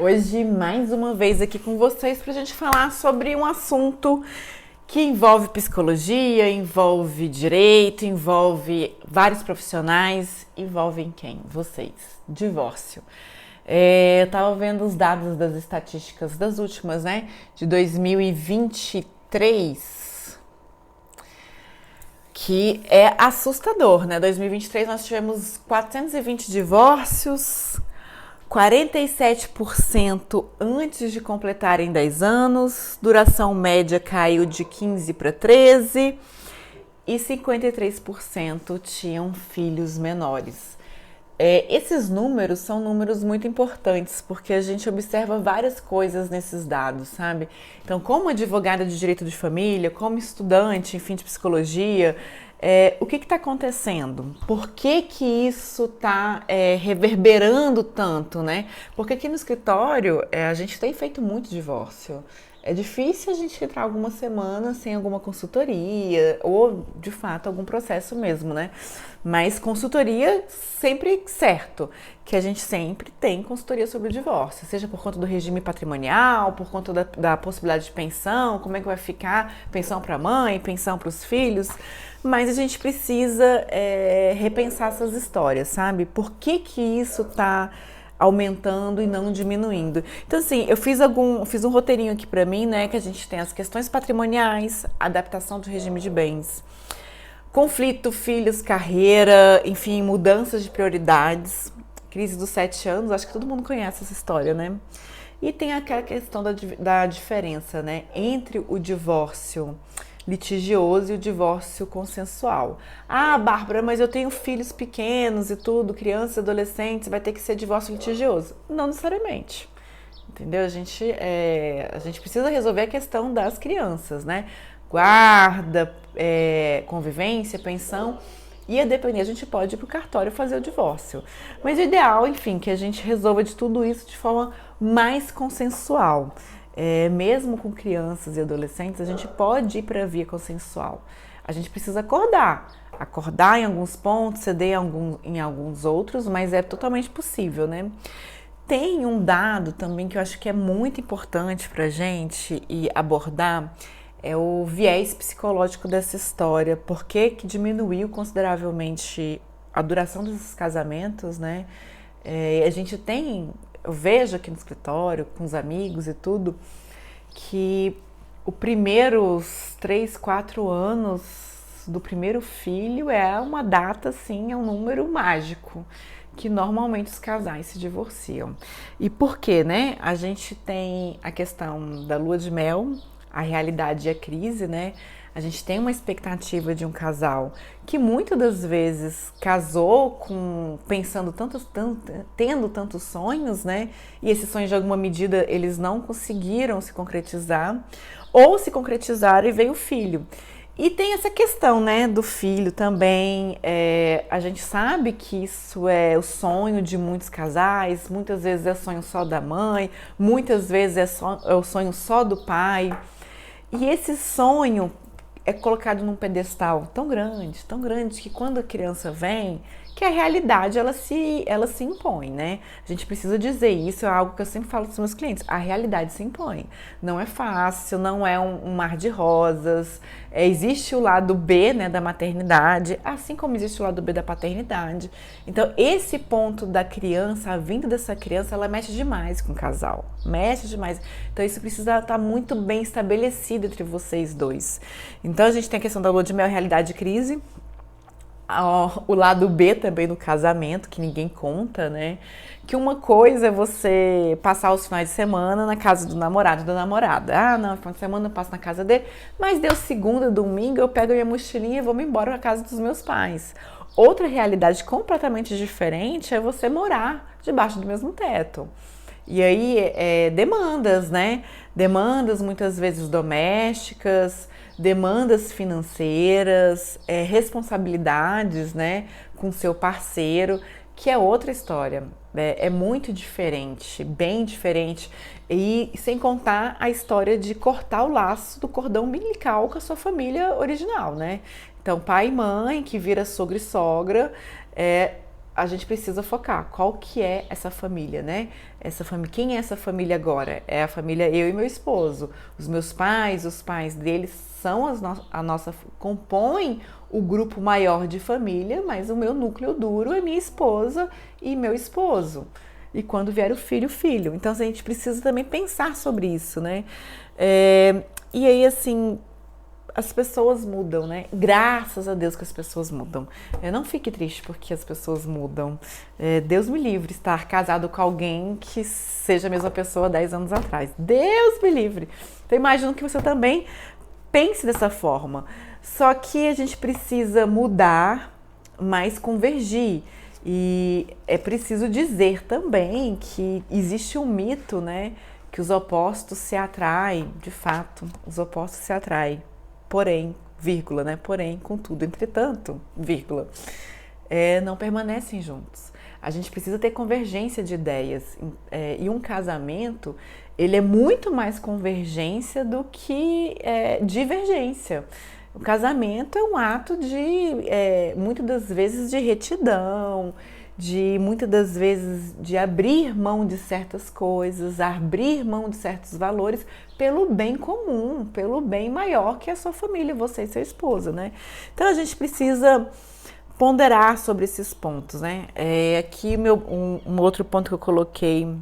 Hoje, mais uma vez aqui com vocês para a gente falar sobre um assunto que envolve psicologia, envolve direito, envolve vários profissionais, envolve quem? Vocês. Divórcio. Eu tava vendo os dados das estatísticas das últimas, né? De 2023, que é assustador, né? 2023 nós tivemos 420 divórcios, 47% antes de completarem 10 anos, duração média caiu de 15 para 13 e 53% tinham filhos menores. Esses números são números muito importantes, porque a gente observa várias coisas nesses dados, sabe? Então, como advogada de direito de família, como estudante, enfim, de psicologia, o que está acontecendo? Por que isso está reverberando tanto, né? Porque aqui no escritório a gente tem feito muito divórcio. É difícil a gente entrar algumas semanas sem alguma consultoria ou, de fato, algum processo mesmo, né? Mas consultoria sempre certo, que a gente sempre tem consultoria sobre o divórcio, seja por conta do regime patrimonial, por conta da possibilidade de pensão, como é que vai ficar pensão para a mãe, pensão para os filhos, mas a gente precisa repensar essas histórias, sabe? Por que isso tá aumentando e não diminuindo? Então, assim, eu fiz um roteirinho aqui para mim, né, que a gente tem as questões patrimoniais, adaptação do regime de bens, conflito, filhos, carreira, enfim, mudanças de prioridades, crise dos 7 anos, acho que todo mundo conhece essa história, né? E tem aquela questão da diferença, né, entre o divórcio litigioso e o divórcio consensual. Ah, Bárbara, mas eu tenho filhos pequenos e tudo, crianças, adolescentes, vai ter que ser divórcio litigioso. Não necessariamente, entendeu? A gente precisa resolver a questão das crianças, né? Guarda, convivência, pensão, e a depender a gente pode ir para o cartório fazer o divórcio. Mas o ideal, enfim, que a gente resolva de tudo isso de forma mais consensual. Mesmo com crianças e adolescentes, a gente pode ir para a via consensual. A gente precisa acordar em alguns pontos, ceder em alguns outros, mas é totalmente possível, né? Tem um dado também que eu acho que é muito importante para a gente abordar, é o viés psicológico dessa história. Por que diminuiu consideravelmente a duração desses casamentos, né? Eu vejo aqui no escritório, com os amigos e tudo, que os primeiros 3, 4 anos do primeiro filho é uma data, assim, é um número mágico, que normalmente os casais se divorciam. E por quê, né? A gente tem a questão da lua de mel, a realidade e a crise, né? A gente tem uma expectativa de um casal que muitas das vezes casou tendo tantos sonhos, né? E esses sonhos, de alguma medida, eles não conseguiram se concretizar, ou se concretizaram e veio o filho. E tem essa questão, né, do filho também. A gente sabe que isso é o sonho de muitos casais, muitas vezes é sonho só da mãe, muitas vezes é o sonho só do pai. E esse sonho é colocado num pedestal tão grande, que quando a criança vem, que a realidade ela se impõe, né? A gente precisa dizer isso, é algo que eu sempre falo para os meus clientes, a realidade se impõe. Não é fácil, não é um mar de rosas, existe o lado B, né, da maternidade, assim como existe o lado B da paternidade. Então, esse ponto da criança, a vinda dessa criança, ela mexe demais com o casal, mexe demais. Então, isso precisa estar muito bem estabelecido entre vocês dois. Então, a gente tem a questão da lua de mel, realidade e crise, o lado B também do casamento, que ninguém conta, né? Que uma coisa é você passar os finais de semana na casa do namorado ou da namorada. Ah, não, final de semana eu passo na casa dele, mas deu segunda, domingo, eu pego a minha mochilinha e vou me embora para casa dos meus pais. Outra realidade completamente diferente é você morar debaixo do mesmo teto. E aí, demandas, né? Demandas muitas vezes domésticas, demandas financeiras, responsabilidades, né, com seu parceiro, que é outra história. É muito diferente, bem diferente. E sem contar a história de cortar o laço do cordão umbilical com a sua família original, né? Então, pai e mãe, que vira sogro e sogra, a gente precisa focar qual que é essa família, né? Essa família, quem é essa família agora? É a família eu e meu esposo. Os meus pais, os pais deles são a nossa compõem o grupo maior de família, mas o meu núcleo duro é minha esposa e meu esposo. E quando vier o filho. Então a gente precisa também pensar sobre isso, né? E aí, assim, as pessoas mudam, né? Graças a Deus que as pessoas mudam. Não fique triste porque as pessoas mudam. Deus me livre estar casado com alguém que seja a mesma pessoa 10 anos atrás. Deus me livre. Então imagino que você também pense dessa forma. Só que a gente precisa mudar, mas convergir. E é preciso dizer também que existe um mito, né? Que os opostos se atraem, de fato, os opostos se atraem. Porém, vírgula, né? Porém, contudo, entretanto, vírgula, não permanecem juntos. A gente precisa ter convergência de ideias. E um casamento, ele é muito mais convergência do que divergência. O casamento é um ato de, muitas das vezes, de retidão, de muitas das vezes de abrir mão de certas coisas, abrir mão de certos valores pelo bem comum, pelo bem maior que é a sua família, você e seu esposo, né? Então a gente precisa ponderar sobre esses pontos, né? Aqui um outro ponto que eu coloquei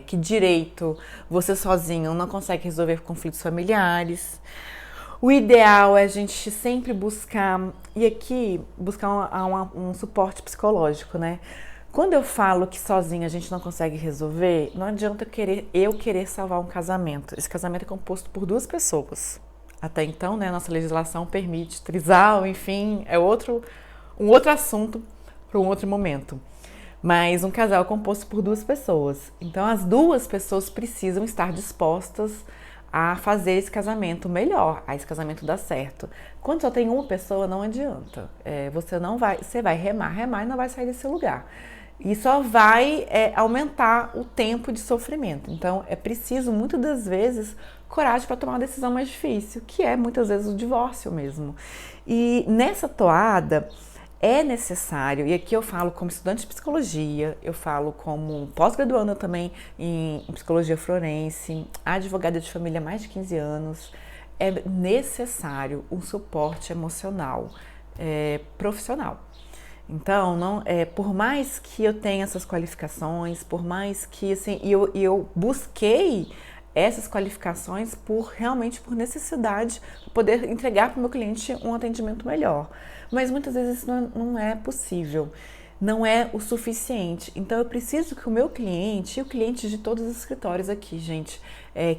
que direito você sozinho não consegue resolver conflitos familiares. O ideal é a gente sempre buscar, e aqui buscar um suporte psicológico, né? Quando eu falo que sozinha a gente não consegue resolver, não adianta eu querer salvar um casamento. Esse casamento é composto por 2 pessoas. Até então, né, nossa legislação permite trisal, enfim, é um outro assunto para um outro momento. Mas um casal é composto por 2 pessoas. Então as 2 pessoas precisam estar dispostas a fazer esse casamento melhor, a esse casamento dar certo. Quando só tem uma pessoa, não adianta. Você vai remar e não vai sair desse lugar. E só vai aumentar o tempo de sofrimento. Então é preciso, muitas das vezes, coragem para tomar uma decisão mais difícil, que é muitas vezes o divórcio mesmo. E nessa toada, é necessário, e aqui eu falo como estudante de psicologia, eu falo como pós-graduanda também em psicologia forense, advogada de família há mais de 15 anos, é necessário um suporte emocional profissional. Então, por mais que eu tenha essas qualificações, por mais que assim, eu busquei essas qualificações realmente por necessidade, para poder entregar para o meu cliente um atendimento melhor. Mas muitas vezes isso não é possível, não é o suficiente. Então eu preciso que o meu cliente, e o cliente de todos os escritórios aqui, gente,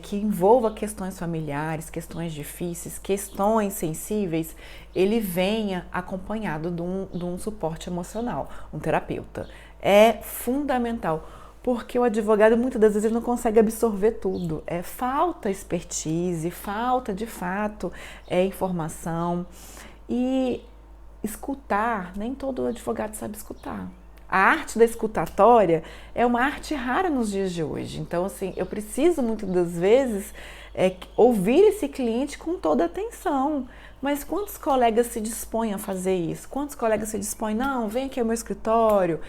que envolva questões familiares, questões difíceis, questões sensíveis, ele venha acompanhado de um suporte emocional, um terapeuta. É fundamental. Porque o advogado muitas das vezes não consegue absorver tudo. Falta expertise, falta de fato informação. E escutar, nem todo advogado sabe escutar. A arte da escutatória é uma arte rara nos dias de hoje. Então, assim, eu preciso muitas das vezes ouvir esse cliente com toda atenção. Mas quantos colegas se dispõem a fazer isso? Quantos colegas se dispõem? Não, vem aqui ao meu escritório,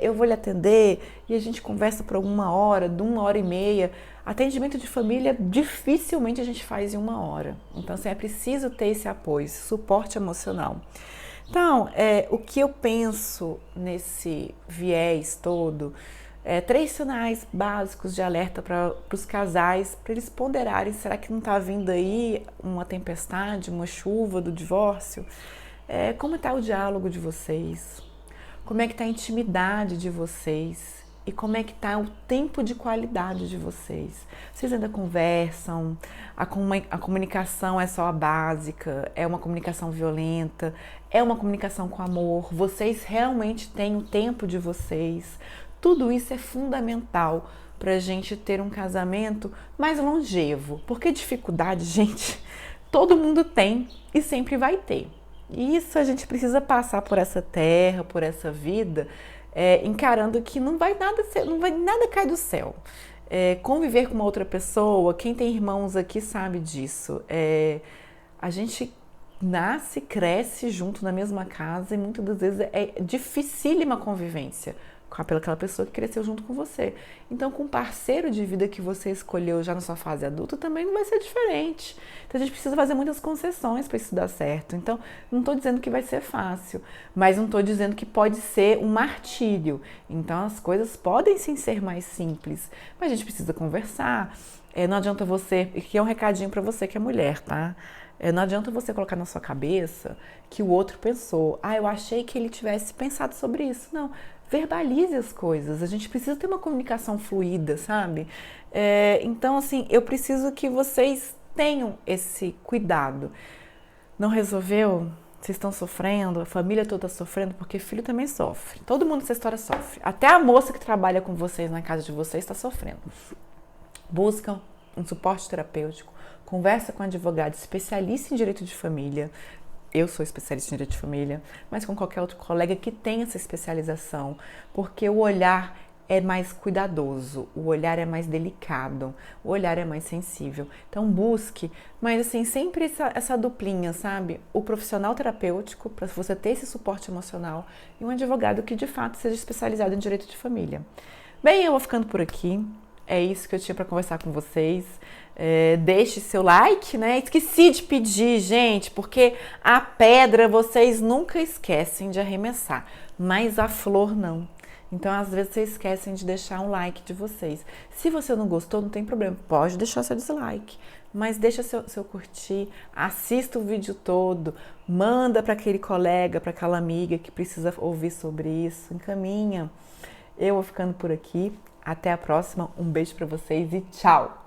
eu vou lhe atender e a gente conversa por 1 hora, de 1h30. Atendimento de família, dificilmente a gente faz em 1 hora. Então, assim, é preciso ter esse apoio, esse suporte emocional. Então, o que eu penso nesse viés todo, 3 sinais básicos de alerta para os casais, para eles ponderarem, será que não está vindo aí uma tempestade, uma chuva do divórcio? Como está o diálogo de vocês? Como é que está a intimidade de vocês? E como é que está o tempo de qualidade de vocês? Vocês ainda conversam? A comunicação é só a básica? É uma comunicação violenta? É uma comunicação com amor? Vocês realmente têm o tempo de vocês? Tudo isso é fundamental para a gente ter um casamento mais longevo. Porque dificuldade, gente, todo mundo tem e sempre vai ter. E isso a gente precisa passar por essa terra, por essa vida, encarando que não vai nada cair do céu. Conviver com uma outra pessoa, quem tem irmãos aqui sabe disso. A gente nasce, cresce junto na mesma casa e muitas das vezes é dificílima a convivência pelaquela pessoa que cresceu junto com você. Então, com o parceiro de vida que você escolheu já na sua fase adulta, também não vai ser diferente. Então, a gente precisa fazer muitas concessões para isso dar certo. Então, não estou dizendo que vai ser fácil, mas não estou dizendo que pode ser um martírio. Então, as coisas podem sim ser mais simples, mas a gente precisa conversar. Não adianta você, aqui é um recadinho para você que é mulher, tá? Não adianta você colocar na sua cabeça que o outro pensou, eu achei que ele tivesse pensado sobre isso. Não, verbalize as coisas, a gente precisa ter uma comunicação fluida, sabe? Então, assim, eu preciso que vocês tenham esse cuidado. Não resolveu? Vocês estão sofrendo, a família toda está sofrendo, porque filho também sofre. Todo mundo nessa história sofre. Até a moça que trabalha com vocês na casa de vocês está sofrendo. Buscam um suporte terapêutico, conversa com um advogado especialista em direito de família. Eu sou especialista em direito de família, mas com qualquer outro colega que tenha essa especialização, porque o olhar é mais cuidadoso, o olhar é mais delicado, o olhar é mais sensível. Então busque, mas assim, sempre essa duplinha, sabe? O profissional terapêutico, para você ter esse suporte emocional, e um advogado que de fato seja especializado em direito de família. Bem, eu vou ficando por aqui. É isso que eu tinha para conversar com vocês. Deixe seu like, né? Esqueci de pedir, gente, porque a pedra vocês nunca esquecem de arremessar, mas a flor não. Então, às vezes, vocês esquecem de deixar um like de vocês. Se você não gostou, não tem problema, pode deixar seu dislike, mas deixa seu curtir, assista o vídeo todo, manda para aquele colega, para aquela amiga que precisa ouvir sobre isso, encaminha. Eu vou ficando por aqui. Até a próxima, um beijo para vocês e tchau!